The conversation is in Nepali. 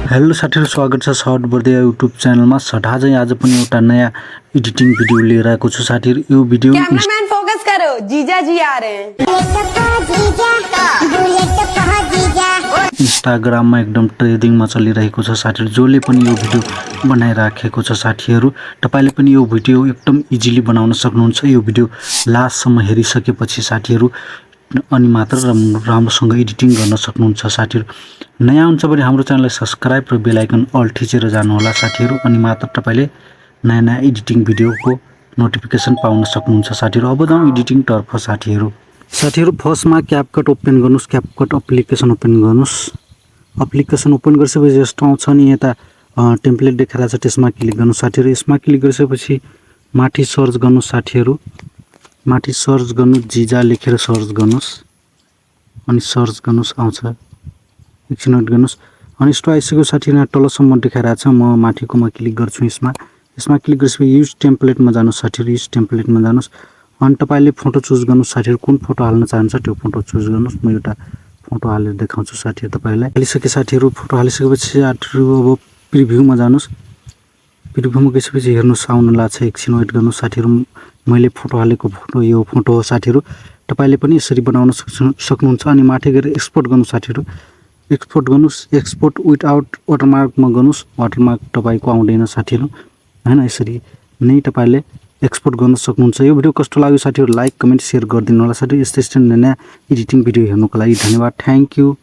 हेलो साथीहरु, स्वागत छ सर्ट बर्दिया युट्युब च्यानलमा। आज पनि एउटा नयाँ एडिटिङ भिडियो लिएर आएको छु साथीहरु। यो भिडियो कैमरामैन फोकस करो, जीजा जी आ रहे हैं। इन्स्टाग्राममा एकदम ट्रेन्डिङमा चलिरहेको छ साथीहरु। जसले पनि यो भिडियो बनाइराखेको छ साथीहरु, तपाईले पनि यो भिडियो एकदम इजिली बनाउन सक्नुहुन्छ। यो भिडियो लास्टसम्म हेरिसकेपछि साथीहरु अनि मात्र राम्रोसँग एडिटिङ गर्न सक्नुहुन्छ साथीहरु। नयाँ हुन्छ भने हाम्रो च्यानललाई सब्स्क्राइब र बेल आइकन अल थिचेर जानु होला साथीहरु। अनि मात्र तपाईले नयाँ एडिटिङ भिडियोको नोटिफिकेसन पाउन सक्नुहुन्छ साथीहरु। अब जाउँ एडिटिङ तर्फ साथीहरु। फर्स्टमा क्यापकट ओपन गर्नुस्। क्यापकट एप्लिकेसन ओपन गर्नुस्। एप्लिकेसन ओपन गरिसकेपछि यस्तो आउँछ नि, यता टेम्प्लेट देखाइरहेको छ, त्यसमा क्लिक गर्नुस् साथीहरु। यसमा क्लिक गरिसकेपछि माथि सर्च गर्नुस् साथीहरु। माथि सर्च गर्नु, जीजा लेखेर सर्च गर्नुस् अनि सर्च गर्नुस्, आउँछ। एकछिन वेट गर्नुस्। अनि यस्तो आइसक्यो साथीहरु। तलसम्म देखाइरहेछ। म माथिकोमा क्लिक गर्छु। यसमा क्लिक गरेपछि युज टेम्प्लेटमा जानुस् साथीहरु। युज टेम्प्लेटमा जानुस् अनि तपाईले फोटो चुज गर्नुस् साथीहरु। कुन फोटो हाल्न चाहनुहुन्छ त्यो फोटो चुज गर्नुस्। म एउटा फोटो हालेर देखाउँछु साथीहरु तपाईलाई। हालिसके साथीहरु, फोटो हालिसकेपछि साथीहरु अब प्रिभ्यूमा जानुस्। प्रिभ्यूमा गएपछि हेर्नुस्, आउन लाग्छ। एकछिन वेट गर्नुस् साथीहरु। मैले फोटो हालेको फोटो यो फोटो हो साथीहरु। तपाईले पनि यसरी बनाउन सक्नुहुन्छ। अनि माथि गएर एक्सपोर्ट गर्नुस् साथीहरु। एक्सपोर्ट गर्नुस्। एक्सपोर्ट विथआउट वाटरमार्कमा गर्नुस्। वाटरमार्क तपाईको आउँदैन साथीहरु, हैन। यसरी नै तपाईले एक्सपोर्ट गर्न सक्नुहुन्छ। यो भिडियो कस्तो लाग्यो साथीहरु, लाइक कमेन्ट शेयर गरिदिनु होला साथीहरु। यस्तै नयाँ एडिटिङ भिडियो हेर्नुको लागि धन्यवाद। Thank you.